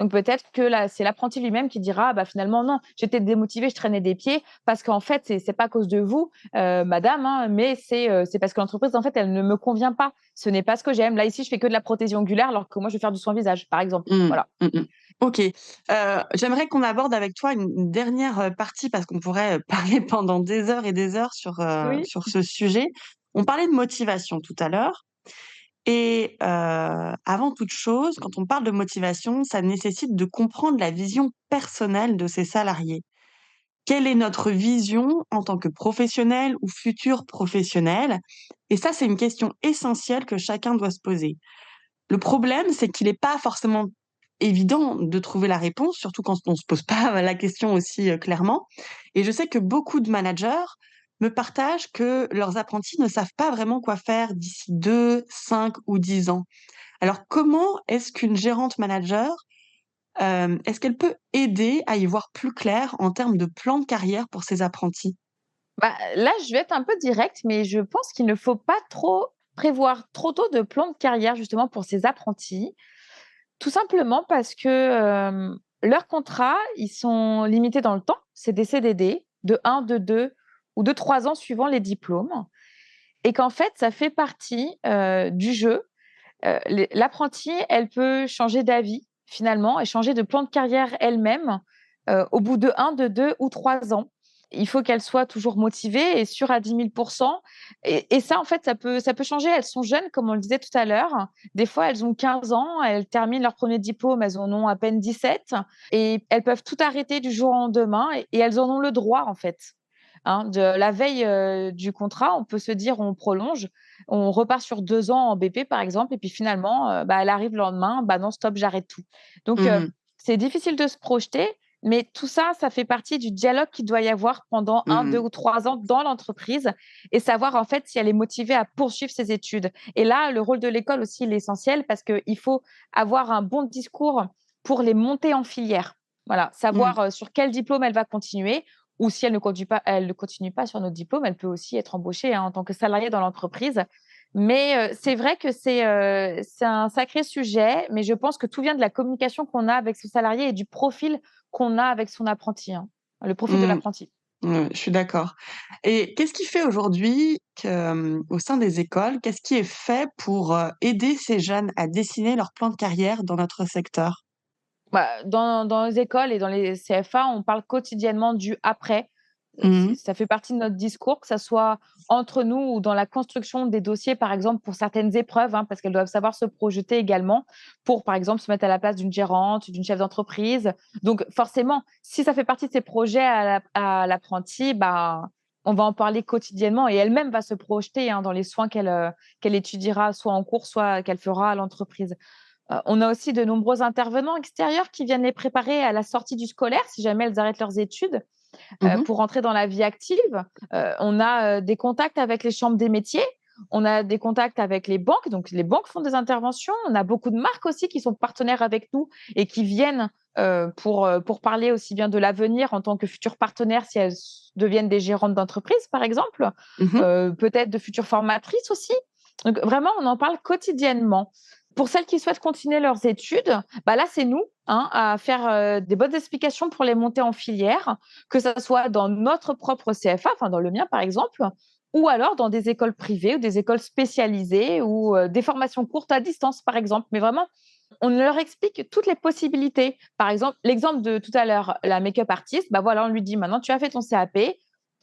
Donc peut-être que là, c'est l'apprenti lui-même qui dira: «Ah bah, finalement non, j'étais démotivé, je traînais des pieds parce qu'en fait c'est pas à cause de vous, madame, hein, mais c'est parce que l'entreprise en fait elle ne me convient pas. Ce n'est pas ce que j'aime. Là ici, je fais que de la prothésie ongulaire alors que moi je veux faire du soin visage», par exemple. Mmh. Voilà. Mmh mh. OK. J'aimerais qu'on aborde avec toi une dernière, partie parce qu'on pourrait, parler pendant des heures et des heures Oui. sur ce sujet. On parlait de motivation tout à l'heure et avant toute chose, quand on parle de motivation, ça nécessite de comprendre la vision personnelle de ses salariés. Quelle est notre vision en tant que professionnel ou futur professionnel? Et ça, c'est une question essentielle que chacun doit se poser. Le problème, c'est qu'il est pas forcément évident de trouver la réponse, surtout quand on se pose pas la question aussi, clairement. Et je sais que beaucoup de managers me partagent que leurs apprentis ne savent pas vraiment quoi faire d'ici 2, 5 ou 10 ans. Alors comment est-ce qu'une gérante manager est-ce qu'elle peut aider à y voir plus clair en termes de plan de carrière pour ses apprentis? Bah, là, je vais être un peu directe, mais je pense qu'il ne faut pas trop prévoir trop tôt de plan de carrière justement pour ces apprentis. Tout simplement parce que, leurs contrats, ils sont limités dans le temps. C'est des CDD de 1, de 2 ou de 3 ans suivant les diplômes et qu'en fait, ça fait partie, du jeu. L'apprentie, elle peut changer d'avis finalement et changer de plan de carrière elle-même, au bout de 1, de 2 ou 3 ans. Il faut qu'elle soit toujours motivée et sûre à 10 000 et ça, en fait, ça peut changer. Elles sont jeunes, comme on le disait tout à l'heure. Des fois, elles ont 15 ans, elles terminent leur premier diplôme, elles en ont à peine 17 et elles peuvent tout arrêter du jour au lendemain et elles en ont le droit, en fait. Hein, de la veille, du contrat, on peut se dire: «On prolonge». On repart sur 2 ans en BP, par exemple et puis finalement, bah, elle arrive le lendemain: «Bah, non, stop, j'arrête tout». Donc Mmh. c'est difficile de se projeter, mais tout ça, ça fait partie du dialogue qu'il doit y avoir pendant 1, 2 Mmh. ou 3 ans dans l'entreprise et savoir, en fait, si elle est motivée à poursuivre ses études et là, le rôle de l'école aussi, il est essentiel parce qu'il faut avoir un bon discours pour les montées en filière. Voilà, Mmh. savoir, sur quel diplôme elle va continuer ou si elle ne continue pas sur notre diplôme, elle peut aussi être embauchée, hein, en tant que salariée dans l'entreprise. Mais c'est vrai que c'est un sacré sujet, mais je pense que tout vient de la communication qu'on a avec ce salarié et du profil qu'on a avec son apprenti, hein, le profil de Mmh. l'apprenti. Ouais, je suis d'accord. Et qu'est-ce qui fait aujourd'hui que, au sein des écoles, qu'est-ce qui est fait pour, aider ces jeunes à dessiner leur plan de carrière dans notre secteur? Bah, dans les écoles et dans les CFA, on parle quotidiennement du après. Mmh. Ça fait partie de notre discours, que ça soit entre nous ou dans la construction des dossiers, par exemple, pour certaines épreuves, hein, parce qu'elles doivent savoir se projeter également pour, par exemple, se mettre à la place d'une gérante, d'une chef d'entreprise. Donc forcément, si ça fait partie de ses projets à l'apprenti, bah, on va en parler quotidiennement et elle-même va se projeter, hein, dans les soins qu'elle étudiera soit en cours, soit qu'elle fera à l'entreprise. On a aussi de nombreux intervenants extérieurs qui viennent les préparer à la sortie du scolaire, si jamais elles arrêtent leurs études, Mmh. pour entrer dans la vie active. On a, des contacts avec les chambres des métiers, on a des contacts avec les banques, donc les banques font des interventions. On a beaucoup de marques aussi qui sont partenaires avec nous et qui viennent, pour parler aussi bien de l'avenir en tant que futurs partenaires si elles deviennent des gérantes d'entreprise, par exemple, Mmh. peut-être de futures formatrices aussi. Donc vraiment, on en parle quotidiennement. Pour celles qui souhaitent continuer leurs études, bah là, c'est nous, hein, à faire, des bonnes explications pour les montées en filière, que ça soit dans notre propre CFA, enfin dans le mien par exemple, ou alors dans des écoles privées ou des écoles spécialisées ou, des formations courtes à distance par exemple. Mais vraiment, on leur explique toutes les possibilités. Par exemple, l'exemple de tout à l'heure, la make-up artiste, bah voilà, on lui dit: «Maintenant tu as fait ton CAP,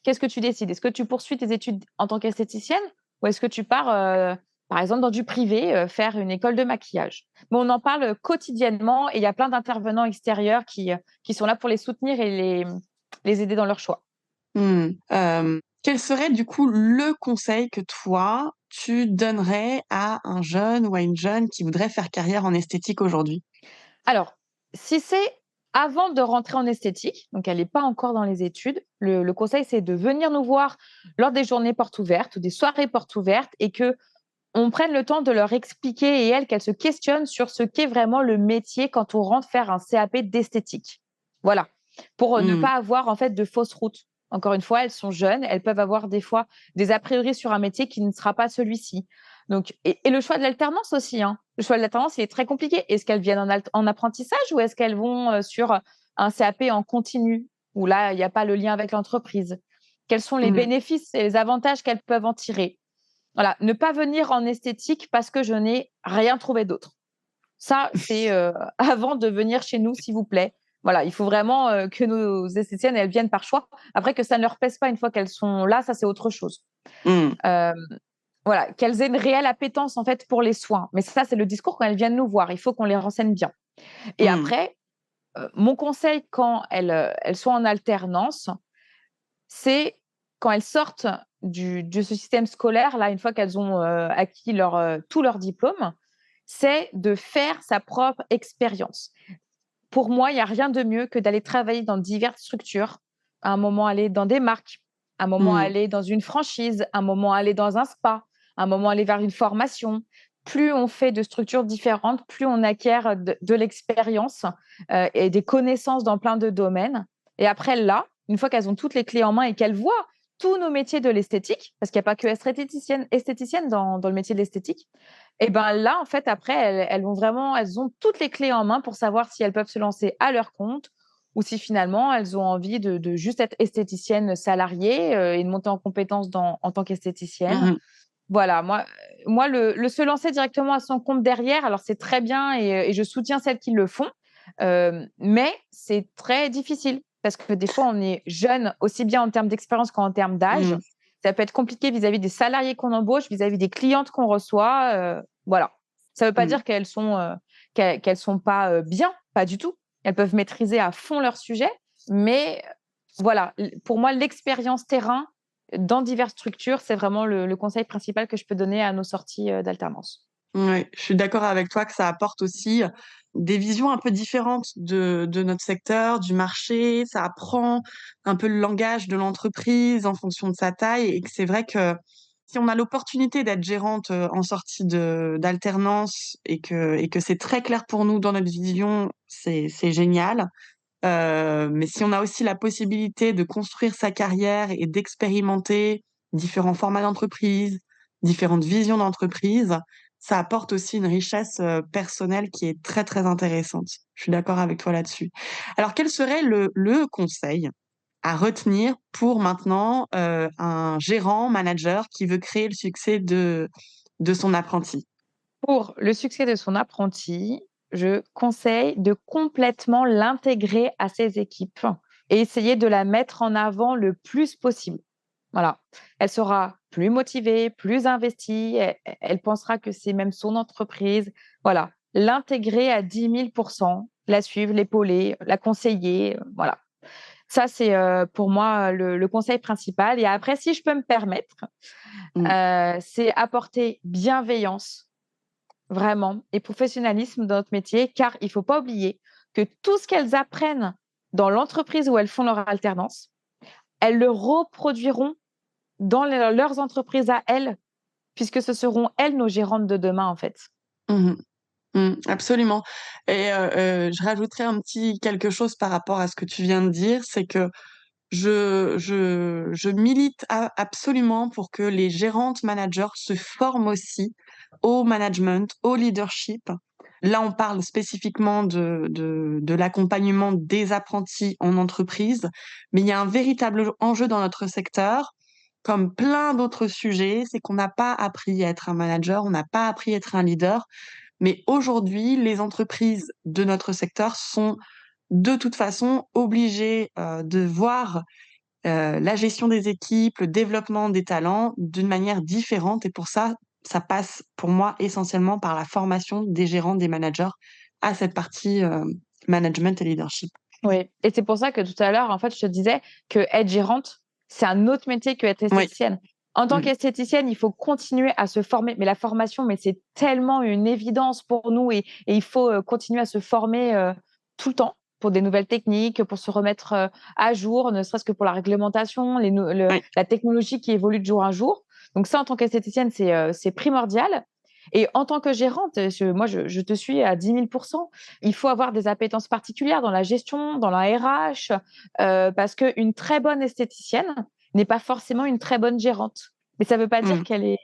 qu'est-ce que tu décides? Est-ce que tu poursuis tes études en tant qu'esthéticienne ou est-ce que tu pars, par exemple dans du privé, faire une école de maquillage?» Mais on en parle, quotidiennement et il y a plein d'intervenants extérieurs qui sont là pour les soutenir et les aider dans leur choix. Mmh. Quel serait du coup le conseil que toi, tu donnerais à un jeune ou à une jeune qui voudrait faire carrière en esthétique aujourd'hui? Alors, si c'est avant de rentrer en esthétique, donc elle n'est pas encore dans les études, le conseil, c'est de venir nous voir lors des journées portes ouvertes ou des soirées portes ouvertes et que on prenne le temps de leur expliquer et elles, qu'elles se questionnent sur ce qu'est vraiment le métier quand on rentre faire un CAP d'esthétique. Voilà, pour, ne Mmh. pas avoir en fait de fausses routes. Encore une fois, elles sont jeunes, elles peuvent avoir des fois des a priori sur un métier qui ne sera pas celui-ci. Donc et le choix de l'alternance aussi, hein. Le choix de l'alternance, il est très compliqué. Est-ce qu'elles viennent en apprentissage ou est-ce qu'elles vont, sur un CAP en continu? Où là, il n'y a pas le lien avec l'entreprise? Quels sont les Mmh. bénéfices et les avantages qu'elles peuvent en tirer? Voilà, ne pas venir en esthétique parce que je n'ai rien trouvé d'autre. Ça, c'est, avant de venir chez nous, s'il vous plaît. Voilà, il faut vraiment, que nos esthéticiennes, elles viennent par choix. Après que ça ne leur pèse pas une fois qu'elles sont là, ça, c'est autre chose. Mmh. Hem, voilà, qu'elles aient une réelle appétence, en fait, pour les soins. Mais ça, c'est le discours quand elles viennent nous voir. Il faut qu'on les renseigne bien. Et Mmh. après, mon conseil quand elles sont en alternance, c'est quand elles sortent de ce système scolaire-là, une fois qu'elles ont, acquis tous leurs diplômes, c'est de faire sa propre expérience. Pour moi, il y a rien de mieux que d'aller travailler dans diverses structures, à un moment aller dans des marques, à un moment Mmh. aller dans une franchise, à un moment aller dans un spa, à un moment aller vers une formation, plus on fait de structures différentes, plus on acquiert de l'expérience et des connaissances dans plein de domaines. Et après, là, une fois qu'elles ont toutes les clés en main et qu'elles voient tous nos métiers de l'esthétique, parce qu'il n'y a pas que esthéticienne dans le métier de l'esthétique, et ben là, en fait, après, elles ont toutes les clés en main pour savoir si elles peuvent se lancer à leur compte ou si finalement elles ont envie de juste être esthéticienne salariée et de monter en compétences en tant qu'esthéticienne. Mmh. Voilà, moi le se lancer directement à son compte derrière, alors c'est très bien et je soutiens celles qui le font, mais c'est très difficile parce que des fois, on est jeune, aussi bien en termes d'expérience qu'en termes d'âge. Mmh. Ça peut être compliqué vis-à-vis des salariés qu'on embauche, vis-à-vis des clientes qu'on reçoit, voilà. Ça ne veut pas Mmh. dire qu'elles sont pas, bien, pas du tout. Elles peuvent maîtriser à fond leur sujet, mais voilà, pour moi, l'expérience terrain dans diverses structures, c'est vraiment le conseil principal que je peux donner à nos sorties, d'alternance. Ouais, je suis d'accord avec toi que ça apporte aussi des visions un peu différentes de notre secteur, du marché. Ça apprend un peu le langage de l'entreprise en fonction de sa taille et que c'est vrai que si on a l'opportunité d'être gérante en sortie d'alternance et que c'est très clair pour nous dans notre vision, c'est génial. Mais si on a aussi la possibilité de construire sa carrière et d'expérimenter différents formats d'entreprise, différentes visions d'entreprise, ça apporte aussi une richesse, personnelle qui est très, très intéressante. Je suis d'accord avec toi là-dessus. Alors quel serait le conseil à retenir pour maintenant, un gérant, manager qui veut créer le succès de son apprenti? Pour le succès de son apprenti, je conseille de complètement l'intégrer à ses équipes et essayer de la mettre en avant le plus possible. Voilà. Elle sera plus motivée, plus investie, elle pensera que c'est même son entreprise. Voilà. L'intégrer à 10 000%, la suivre, l'épauler, la conseiller, voilà. Ça, c'est, pour moi, le conseil principal et après, si je peux me permettre, Mmh. c'est apporter bienveillance vraiment et professionnalisme dans notre métier, car il faut pas oublier que tout ce qu'elles apprennent dans l'entreprise où elles font leur alternance, elles le reproduiront dans leurs entreprises à elles, puisque ce seront elles nos gérantes de demain, en fait. Mmh. Absolument et je rajouterais un petit quelque chose par rapport à ce que tu viens de dire, c'est que je milite a absolument pour que les gérantes managers se forment aussi au management, au leadership. Là, on parle spécifiquement de l'accompagnement des apprentis en entreprise, mais il y a un véritable enjeu dans notre secteur, comme plein d'autres sujets, c'est qu'on n'a pas appris à être un manager, on n'a pas appris à être un leader. Mais aujourd'hui, les entreprises de notre secteur sont de toute façon obligées, de voir, la gestion des équipes, le développement des talents d'une manière différente et pour ça, ça passe pour moi essentiellement par la formation des gérants, des managers à cette partie, management et leadership. Oui et c'est pour ça que tout à l'heure, en fait, je te disais qu'être gérante, c'est un autre métier qu'être Oui. esthéticienne. En tant Mmh. qu'esthéticienne, il faut continuer à se former, mais la formation, mais c'est tellement une évidence pour nous et il faut, continuer à se former, tout le temps pour des nouvelles techniques, pour se remettre, à jour, ne serait-ce que pour la réglementation, Oui. la technologie qui évolue de jour en jour. Donc ça, en tant qu'esthéticienne, c'est primordial et en tant que gérante, je te suis à 10 000%. Il faut avoir des appétences particulières dans la gestion, dans la RH, parce qu'une très bonne esthéticienne n'est pas forcément une très bonne gérante. Mais ça ne veut pas dire Mmh. qu'elle est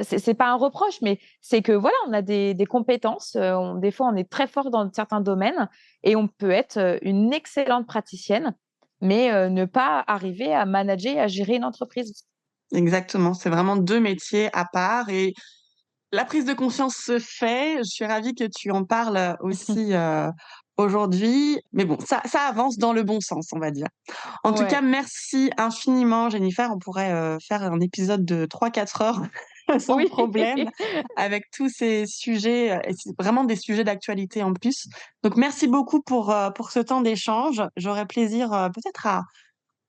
c'est pas un reproche, mais c'est que voilà, on a des compétences, des fois on est très fort dans certains domaines et on peut être, une excellente praticienne, mais ne pas arriver à manager, à gérer une entreprise. Exactement, c'est vraiment 2 métiers à part et la prise de conscience se fait. Je suis ravie que tu en parles, aussi, aujourd'hui. Mais bon, ça avance dans le bon sens, on va dire. En tout cas, Ouais. merci infiniment, Jennifer. On pourrait, faire un épisode de 3-4 heures sans Oui. problème avec tous ces sujets, et c'est vraiment des sujets d'actualité en plus. Donc merci beaucoup pour ce temps d'échange. J'aurais plaisir, peut-être à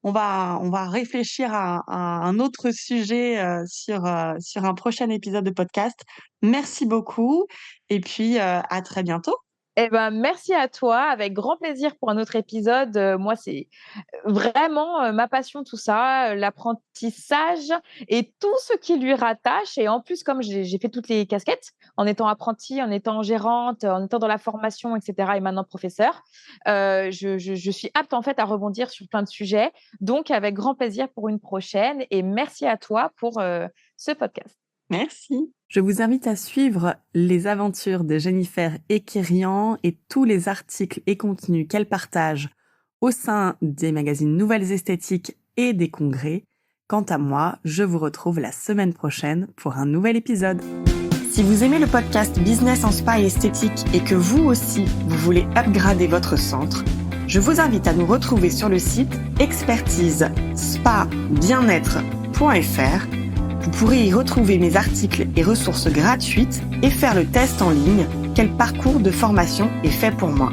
on va réfléchir à un autre sujet, sur un prochain épisode de podcast. Merci beaucoup et puis, à très bientôt. Eh ben, merci à toi, avec grand plaisir pour un autre épisode. Moi, c'est vraiment, ma passion tout ça, l'apprentissage et tout ce qui lui rattache et en plus, comme j'ai fait toutes les casquettes, en étant apprentie, en étant gérante, en étant dans la formation et cetera et maintenant professeure, je suis apte, en fait, à rebondir sur plein de sujets. Donc avec grand plaisir pour une prochaine et merci à toi pour, ce podcast. Merci. Je vous invite à suivre les aventures de Jennifer Ekirian et tous les articles et contenus qu'elle partage au sein des magazines Nouvelles Esthétiques et des congrès. Quant à moi, je vous retrouve la semaine prochaine pour un nouvel épisode. Si vous aimez le podcast Business en Spa et Esthétique et que vous aussi, vous voulez upgrader votre centre, je vous invite à nous retrouver sur le site expertise-spa-bien-être.fr. Vous pourrez y retrouver mes articles et ressources gratuites et faire le test en ligne « Quel parcours de formation est fait pour moi ?»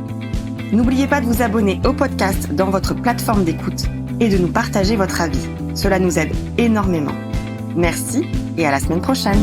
N'oubliez pas de vous abonner au podcast dans votre plateforme d'écoute et de nous partager votre avis. Cela nous aide énormément. Merci et à la semaine prochaine.